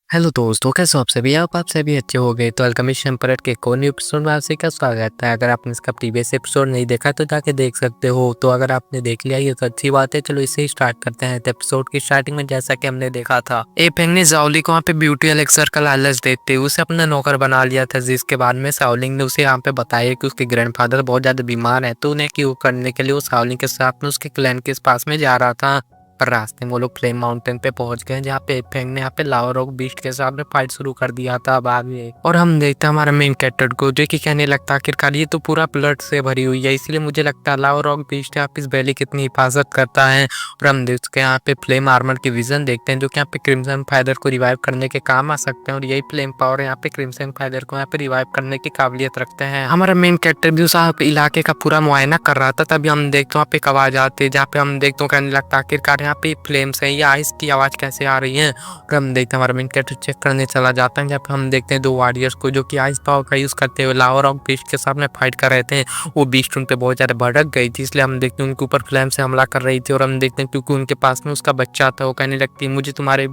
Hello दोस्तों, कैसे हो आप सभी? आप सभी अच्छे हो गए तो अल्केमिस्ट एम्परर के एक और न्यू एपिसोड में आप सभी का स्वागत है। अगर आपने इसका प्रीवियस एपिसोड नहीं देखा तो जाके देख सकते हो। तो अगर आपने देख लिया ये तो अच्छी बात है। चलो इसे ही स्टार्ट करते हैं। तो एपिसोड की स्टार्टिंग में जैसा कि हमने देखा था, एपेंग ने जाओली को वहाँ पे ब्यूटी एलेक्सर का लालच देते हुए उसे अपना नौकर बना लिया था, जिसके बाद में शाओलिंग ने उसे यहाँ पे बताया कि उसके ग्रैंडफादर बहुत ज्यादा बीमार है, तो उन्हें क्योर करने के लिए वो शाओलिंग के साथ में उसके क्लैन के पास में जा रहा था। पर रास्ते में वो लोग फ्लेम माउंटेन पे पहुंच गए, जहाँ पे फेंग ने यहाँ पे लावा रॉक बीस्ट के साथ में फाइट शुरू कर दिया था बाद में। और हम देखते हैं हमारा मेन कैरेक्टर को, जो कि कहने लगता है आखिरकार ये तो पूरा ब्लड से भरी हुई है, इसलिए मुझे लगता है लावा रॉक बीस्ट यहाँ पे इस वैली कितनी हिफाजत करता है। और हम देखते हैं यहाँ पे फ्लेम आर्मर की विजन देखते हैं, जो कि यहाँ पे क्रिम्सन फाइदर को रिवाइव करने के काम आ सकते हैं। और यही फ्लेम पावर यहाँ पे क्रिम्सन फाइदर को यहाँ पे रिवाइव करने की काबिलियत रखते हैं। हमारा मेन कैरेक्टर भी उस इलाके का पूरा मुआयना कर रहा था, तभी हम देखते हैं वहाँ पे एक आवाज आती है, जहाँ पे हम देखते हैं कहने लगता है आखिरकार यहाँ पे फ्लेम्स है या आइस की आवाज कैसे आ रही है। और हम देखते हैं हमारा मेन कैरेक्टर चेक करने चला जाता है, जहाँ पे हम देखते हैं दो वॉरियर्स को जो कि आइस पावर का यूज करते हुए लावा रॉक बीस्ट के सामने फाइट कर रहे थे। वो बीस्ट उन पे बहुत ज्यादा भड़क गई थी, इसलिए हम देखते हैं उनके ऊपर फ्लेम से हमला कर रही थी। और हम देखते हैं क्योंकि उनके पास में उसका बच्चा था, वो कहने लगती है मुझे तुम्हारे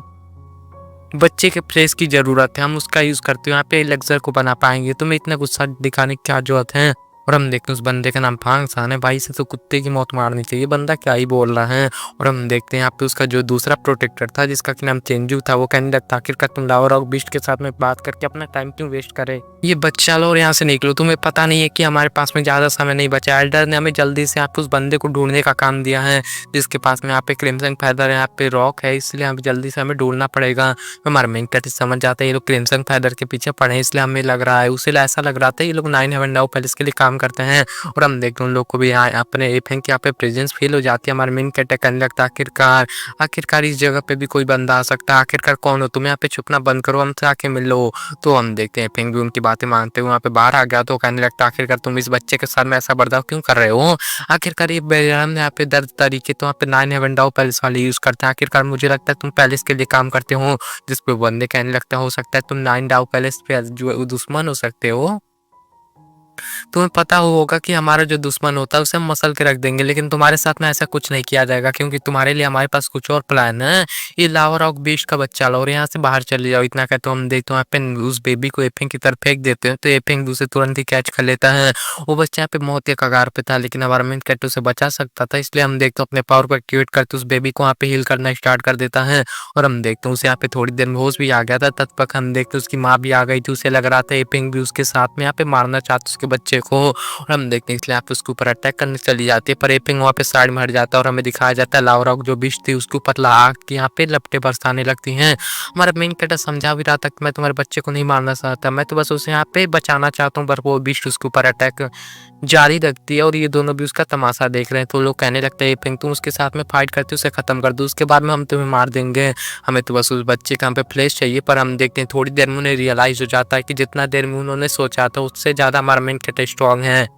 बच्चे के फेस की जरूरत है, हम उसका यूज करते हो, यहाँ पे एलेक्सर को बना पाएंगे, तुम्हें इतना गुस्सा दिखाने की क्या जरूरत है। और हम देखते हैं उस बंदे का नाम फांग सान है। भाई से तो कुत्ते की मौत मारनी चाहिए, बंदा क्या ही बोल रहा है। और हम देखते हैं यहाँ पे उसका जो दूसरा प्रोटेक्टर था, जिसका नाम चेंजू था, वो कहने लगता आखिरकार तुम लावा रॉक बीस्ट के साथ में बात करके अपना टाइम क्यों वेस्ट करे, ये बच्चा लो और यहाँ से निकलो, तुम्हें पता नहीं है कि हमारे पास में ज्यादा समय नहीं बचा। एल्डर ने हमें जल्दी से आप उस बंदे को ढूंढने का काम दिया है, जिसके पास में यहाँ पे क्रिम्सन फेदर है, यहाँ पे रॉक है, इसलिए हमें जल्दी से हमें ढूंढना पड़ेगा। हमारा मेन कैरेक्टर समझ जाता है ये लोग क्रिम्सन फेदर के पीछे पड़े हैं, इसलिए हमें लग रहा है, उसे ऐसा लग रहा था ये लोग नाइन हेवन डाउ पैलेस के लिए काम करते हैं। और हम देखते हैं उन लोग को भी यहाँ अपने एफेंग की यहाँ पे प्रेजेंस फील हो जाती है। हमारे मेन कैरेक्टर कहने लगता है आखिरकार आखिरकार इस जगह पे भी कोई बंदा आ सकता है, आखिरकार कौन हो तुम, यहाँ पे छुपना बंद करो, हमसे आके मिल लो। तो हम देखते हैं एफेंग भी उनकी बातें मानते हुए वहाँ पे बाहर आ गया, तो कहने लगता है आखिरकार तुम इस बच्चे के साथ में ऐसा बर्ताव क्यों कर रहे हो, आखिरकार ये बेरहम यहाँ पे दर्द तरीके तो यहाँ पे नाइन हेवन डाउ पैलेस वाले यूज करते हैं, आखिरकार मुझे लगता है तुम पैलेस के लिए काम करते हो। जिसपे बंदे कहने लगता है हो सकता है तुम नाइन डाउ पैलेस पे जो दुश्मन हो सकते हो, तुम्हें पता होगा कि हमारा जो दुश्मन होता है उसे हम मसल के रख देंगे, लेकिन तुम्हारे साथ में ऐसा कुछ नहीं किया जाएगा, क्योंकि तुम्हारे लिए हमारे पास कुछ और प्लान है। ये लावा रॉक बीस्ट का बच्चा लो और यहाँ से बाहर चले जाओ, इतना कहते हम देखते हैं पे उस बेबी को एफिंग की तरफ फेंक देते हैं, तो एफिंग उसे तुरंत ही कैच कर लेता है। वो बच्चा यहाँ पे मौत के कगार पे था, लेकिन हमारा मेन कैरेक्टर उसे बचा सकता था, इसलिए हम देखते हैं अपने पावर को एक्टिवेट करते उस बेबी को वहाँ पे हील करना स्टार्ट कर देता है। और हम देखते हैं उसे यहाँ पे थोड़ी देर में होश भी आ गया था, तब तक हम देखते उसकी माँ भी आ गई थी, उसे लग रहा था एपिंग भी उसके साथ में यहाँ पे मारना चाहता उसके बच्चे को। और हम देखते हैं इसलिए यहाँ पे उसके ऊपर अटैक करने चली जाती है, पर एपिंग वहाँ पे साइड में हट जाता है और हमें दिखाया जाता है लावा रॉक जो बिस्ट थी उसके ऊपर आग की यहाँ पे लपटें बरसाने लगती हैं। हमारा मेन कैरेक्टर समझा भी रहा था कि मैं तुम्हारे बच्चे को नहीं मारना चाहता, मैं तो बस उसे यहाँ पे बचाना चाहता हूँ, पर वो बिस्ट उसके ऊपर अटैक जारी रखती है और ये दोनों भी उसका तमाशा देख रहे हैं। तो लोग कहने लगते हैं एपिंग तुम उसके साथ में फाइट करते उसे खत्म कर दो, उसके बाद में हम तुम्हें मार देंगे, हमें तो बस उस बच्चे का यहाँ पे फ्लैश चाहिए। पर हम देखते हैं थोड़ी देर में उन्हें रियलाइज हो जाता है कि जितना देर में उन्होंने सोचा था उससे ज्यादा हमारा मेन कैरेक्टर स्ट्रॉन्ग है।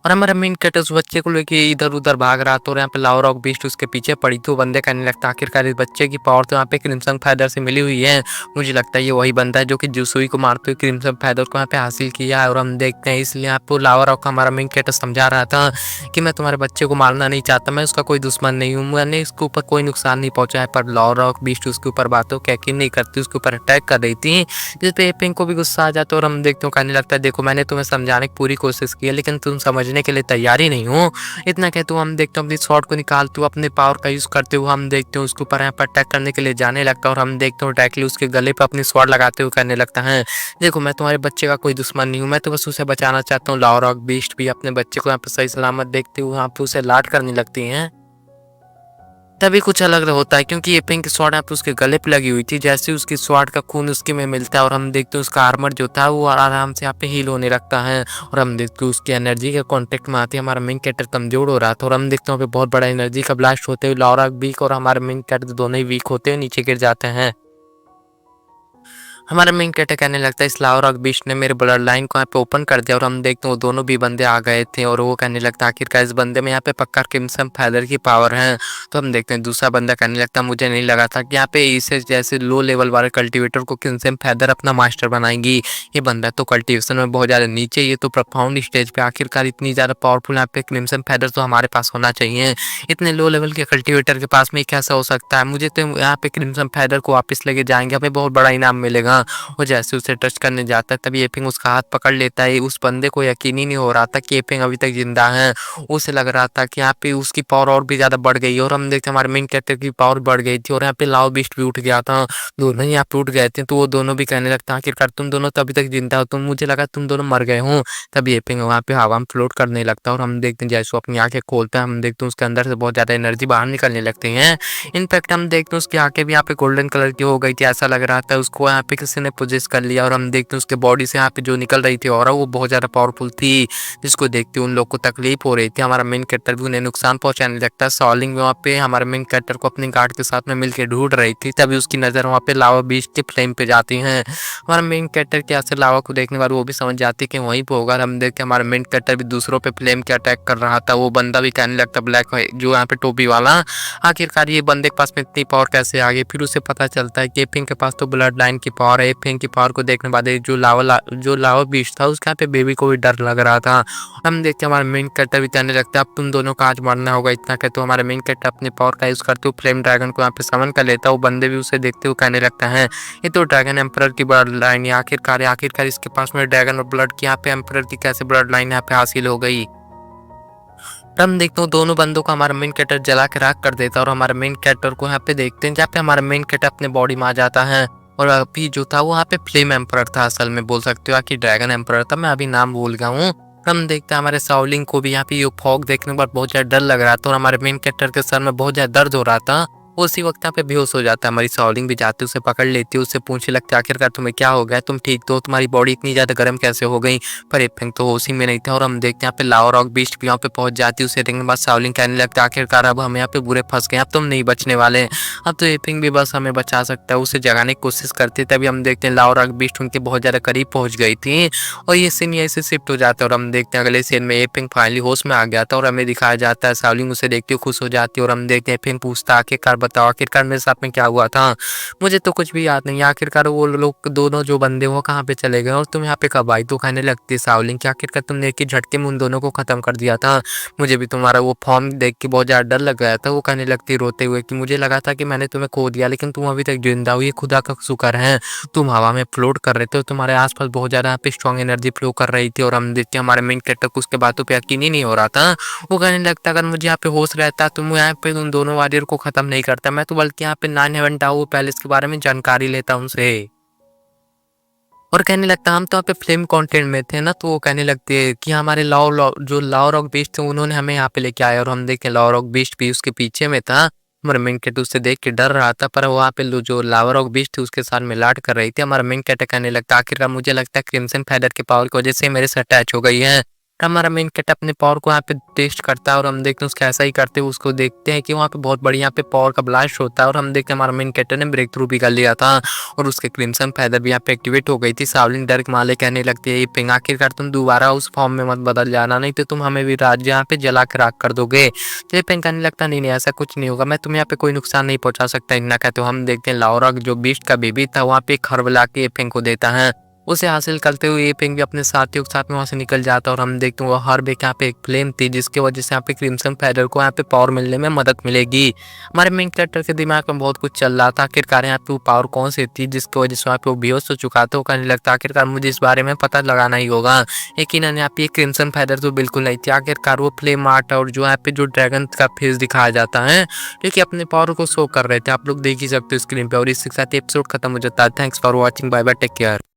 और हमारा मेन कैरेक्टर उस बच्चे को लेके इधर उधर भाग रहा था और यहाँ पे लावा रॉक बीस्ट उसके पीछे पड़ी, तो बंदे कहने लगता आखिरकार इस बच्चे की पावर तो यहाँ पे क्रिम्सन फाइदर से मिली हुई है, मुझे लगता है ये वही बंदा है जो कि जुसुई को मारते हुए क्रिम्सन फाइदर को यहाँ पे हासिल किया है। और हम देखते हैं इसलिए आपको लावा रॉक हमारा मेन कैरेक्टर समझा रहा था कि मैं तुम्हारे बच्चे को मारना नहीं चाहता, मैं उसका कोई दुश्मन नहीं हूँ, मैंने इसके ऊपर कोई नुकसान नहीं पहुंचाया। पर लावा रॉक बीस्ट उसके ऊपर बातों की यकीन नहीं करती, उसके ऊपर अटैक कर रही थी, जिसपे एपिंग को भी गुस्सा आ जाता है। और हम देखते हो कहने लगता है देखो मैंने तुम्हें समझाने की पूरी कोशिश की है, लेकिन तुम समझने के लिए तैयार ही नहीं हो। इतना कहते हो हम देखते हो अपनी शॉट को निकालते हुए अपने पावर का यूज करते हुए हम देखते हो उसके ऊपर यहाँ पर अटैक करने के लिए जाने लगता है। और हम देखते हो डायरेक्टली उसके गले पर अपनी स्वॉर्ड लगाते हुए कहने लगता है देखो मैं तुम्हारे बच्चे का कोई दुश्मन नहीं हूँ, मैं तो बस उसे बचाना चाहता हूँ। लावा रॉक बीस्ट भी अपने बच्चे को यहाँ पे सही सलामत देखते हुए यहाँ पे उसे लाड करने लगती है। तभी कुछ अलग होता है, क्योंकि ये पिंक स्वॉर्ड यहाँ पे उसके गले पे लगी हुई थी, जैसे उसकी स्वॉर्ड का खून उसके में मिलता है और हम देखते हैं उसका आर्मर जो था वो आराम से यहाँ पे हील होने लगता है। और हम देखते हैं उसकी एनर्जी के कांटेक्ट में आती है, हमारा मेन कैरेक्टर कमजोर हो रहा था और हम देखते हैं बहुत बड़ा एनर्जी का ब्लास्ट होते हुए लावा वीक और हमारे मेन कैरेक्टर दोनों ही वीक होते हुए नीचे गिर जाते हैं। हमारा मेन कैरेक्टर कहने लगता है इस लावा रॉक बीस्ट ने मेरे ब्लड लाइन को यहाँ पे ओपन कर दिया और हम देखते हैं वो दोनों भी बंदे आ गए थे और वो कहने लगता है आखिरकार इस बंदे में यहाँ पे पक्का क्रिम्सन फेदर की पावर है। तो हम देखते हैं दूसरा बंदा कहने लगता है मुझे नहीं लगा था कि यहाँ पे इसे जैसे लो लेवल वाले कल्टिवेटर को क्रिम्सन फेदर अपना मास्टर बनाएंगी। ये बंदा तो कल्टिवेशन में बहुत ज़्यादा नीचे, ये तो प्रोफाउंड स्टेज पे, आखिरकार इतनी ज़्यादा पावरफुल यहाँ पे क्रिम्सन फेदर तो हमारे पास होना चाहिए। इतने लो लेवल के कल्टिवेटर के पास में कैसा हो सकता है? मुझे तो यहाँ पे क्रिम्सन फेदर को वापस लेके जाएंगे, हमें बहुत बड़ा इनाम मिलेगा। वो जैसे उसे टच करने जाता है तभी एपिंग उसका हाथ पकड़ लेता है। उस बंदे को यकीन ही नहीं हो रहा था कि एपिंग अभी तक जिंदा है। उसे लग रहा था कि यहाँ पे उसकी पावर और भी ज्यादा बढ़ गई और हम देखते हैं हमारे मेन कैरेक्टर की पावर बढ़ गई थी और यहाँ पे लाव बीस्ट भी उठ गया था। दोनों ही यहाँ पे उठ गए थे तो वो दोनों भी कहने लगता है आखिरकार तुम दोनों तो अभी तक जिंदा हो, तुम मुझे लगा तुम दोनों मर गए हो। तभी एपिंग वहाँ पे हवा में फ्लोट करने लगता है और हम देखते हैं जैसे वो अपनी आंखें खोलता है हम देखते हैं उसके अंदर से बहुत ज्यादा एनर्जी बाहर निकलने लगती है। इनफैक्ट हम देखते हैं उसकी आंखें भी यहाँ पे गोल्डन कलर की हो गई थी, ऐसा लग रहा था उसको यहाँ पे किसी ने पोजेस कर लिया। और हम देखते हैं उसके बॉडी से यहाँ पे जो निकल रही थी ऑरा वो बहुत ज़्यादा पावरफुल थी, जिसको देखते उन लोग को तकलीफ हो रही थी। हमारा मेन कैरेक्टर भी उन्हें नुकसान पहुंचाने लगता है। सॉलिंग वहाँ पे हमारे मेन कैरेक्टर को अपने गार्ड के साथ में मिलकर ढूंढ रही थी, तभी उसकी नज़र वहाँ पे लावा बीच के फ्लेम पे जाती है। हमारा मेन कैरेक्टर क्या से लावा को देखने के बाद वो भी समझ जाती है कि वहीं पे होगा। हम देखते हमारा मेन कैरेक्टर भी दूसरों पे फ्लेम के अटैक कर रहा था। वो बंदा भी कहने लगता ब्लैक जो यहाँ पे टोपी वाला, आखिरकार ये बंदे के पास में इतनी पावर कैसे आ गई। फिर उसे पता चलता है कि एपिंग के पास तो ब्लड लाइन की पावर है। एपिंग की पावर को देखने बाद जो लावा बीस्ट था उसके यहाँ पे बेबी को भी डर लग रहा था। हम देखते हमारे मेन कैरेक्टर भी कहने लगता है अब तुम दोनों का आज मरना होगा। इतना कहते तो हमारे मेन कैरेक्टर अपने पावर का यूज करते हुए फ्लेम ड्रैगन को यहाँ पे समन कर लेता है। वो बंदे भी उसे देखते हुए कहने लगता है ये तो ड्रैगन एम्परर की ब्लड लाइन है। आखिरकार इसके पास में ड्रैगन और ब्लड की यहाँ पे एम्परर की कैसे ब्लड लाइन यहाँ पे हासिल हो गई। हम देखते हो दोनों बंदों को हमारा मेन कैरेक्टर जला के राख कर देता है और हमारे मेन कैरेक्टर को यहाँ पे देखते हैं जहाँ पे हमारा मेन कैरेक्टर अपने बॉडी में आ जाता है। और अभी जो था वो यहाँ पे फ्लेम एम्परर था, असल में बोल सकते हो कि ड्रैगन एम्परर था, मैं अभी नाम भूल गया हूँ। हम देखते हैं हमारे साउलिंग को भी यहाँ पे ये फॉग देखने के बाद बहुत ज्यादा डर लग रहा था और हमारे मेन कैरेक्टर के सर में बहुत ज्यादा दर्द हो रहा था। उसी वक्त यहाँ पे बेहोश हो जाता है। हमारी साउलिंग भी जाती है उसे पकड़ लेती है, उससे पूछने लगती है आखिरकार तुम्हें क्या हो गया, तुम ठीक तो, तुम्हारी बॉडी इतनी ज्यादा गर्म कैसे हो गई। पर एपिंग तो होश ही में नहीं था। और हम देखते हैं यहाँ पे लावा रॉक बीस्ट भी यहाँ पे पहुंच जाती है। उसे देखने के बाद साउलिंग कहने लगता है आखिरकार अब हम यहाँ पे बुरे फंस गए, अब तुम नहीं बचने वाले, अब तो एपिंग भी बस हमें बचा सकता है। उसे जगाने की कोशिश करती है तभी हम देखते हैं लावा रॉक बीस्ट उनके बहुत ज्यादा करीब पहुंच गई थी और ये सीन यहीं से शिफ्ट हो जाता है। और हम देखते हैं अगले सीन में एपिंग फाइनली होश में आ गया था और हमें दिखाया जाता है साउलिंग उसे देखती हुई खुश हो जाती है और हम देखते हैं एपिंग पूछता आखिरकार बताओ आखिरकार मेरे साथ में क्या हुआ था। मुझे तो कुछ भी याद नहीं है, आखिरकार वो लोग दोनों जो बंदे वो कहाँ पे चले गए और तुम यहाँ पे कब आई। तो कहने लगती है साउलिंग कि आखिरकार तुमने एक ही झटके में उन दोनों को खत्म कर दिया था। मुझे भी तुम्हारा वो फॉर्म देख के बहुत ज्यादा डर लग गया था। वो कहने लगती रोते हुए कि मुझे लगा था कि मैंने तुम्हें खो दिया लेकिन तुम अभी तक जिंदा हो, ये खुदा का शुक्र है। तुम हवा में फ्लोट कर रहे थे, तुम्हारे आसपास बहुत ज्यादा यहाँ पे स्ट्रॉन्ग एनर्जी फ्लो कर रही थी। और हम देखते हमारे मेन कैरेक्टर को उसके बातों पे यकीन ही नहीं हो रहा था। वो कहने लगता अगर मुझे यहाँ पे होश रहता तो मैं यहाँ पे उन दोनों वॉरियर को खत्म नहीं करता, मैं तो बल्कि यहाँ पे 9 हेवन टावर पैलेस के बारे में जानकारी लेता उनसे। और कहने लगता हम तो यहाँ पे फिल्म कंटेंट में थे ना। तो वो कहने लगते हैं कि हमारे जो लावा रॉक बीस्ट थे उन्होंने हमें यहाँ पे लेके आया और हम देखे लावा रॉक बीस्ट भी उसके पीछे में था। हमारा मेन कैरेक्टर उससे देख के डर रहा था पर वहाँ पे जो लावा रॉक बीस्ट थी उसके साथ मिलाट कर रही थी। हमारा मेन कैरेक्टर कहने लगता आखिरकार मुझे लगता है क्रिम्सन फेदर के पावर की वजह से मेरे से अटैच हो गई है। हमारा मेन कैरेक्टर अपने पावर को यहाँ पे टेस्ट करता है और हम देखते हैं उसका ऐसा ही करते हुए उसको देखते हैं कि वहाँ पे बहुत बड़ी यहाँ पे पावर का ब्लास्ट होता है। और हम देखते हैं हमारा मेन कैरेक्टर ने ब्रेक थ्रू भी कर लिया था और उसके क्रिम्सन फेदर भी यहाँ पे एक्टिवेट हो गई थी। सावलिन डर के माले कहने लगती है पिंग आखिरकार तुम दोबारा उस फॉर्म में मत बदल जाना, नहीं तो तुम हमें भी राज्य यहाँ पे जला के राख कर दोगे। तो ये पिंग कहने लगता नहीं ऐसा कुछ नहीं होगा, मैं तुम्हें यहाँ पे कोई नुकसान नहीं पहुंचा सकता। इतना कहते हो हम देखते हैं लावा रॉक जो बीस्ट का बेबी था वहाँ पे खरब ला के पिंग को देता है। उसे हासिल करते हुए ये पिंग भी अपने साथियों के साथ में वहाँ से निकल जाता है। और हम देखते हैं वो हर बेक यहाँ पे एक फ्लेम थी जिसकी वजह से यहाँ पे क्रिम्सन फेदर को यहाँ पे पावर मिलने में मदद मिलेगी। हमारे मेन कैरेक्टर के दिमाग में बहुत कुछ चल रहा था आखिरकार यहाँ पे वो पावर कौन सी थी जिसकी वजह से वहाँ पे वो बेहोश हो चुका था। वो कहने लगता आखिरकार मुझे इस बारे में पता लगाना ही होगा। यकीनन यहाँ पे क्रिम्सन फेदर तो बिल्कुल नहीं थी, आखिरकार वो फ्लेम आर्ट और जो यहाँ पे जो ड्रैगन का फेस दिखाया जाता है जो कि अपने पावर को शो कर रहे थे, आप लोग देख ही सकते हो स्क्रीन पे। और इसके साथ एपिसोड खत्म हो जाता है। Thanks for watching, bye bye, take care.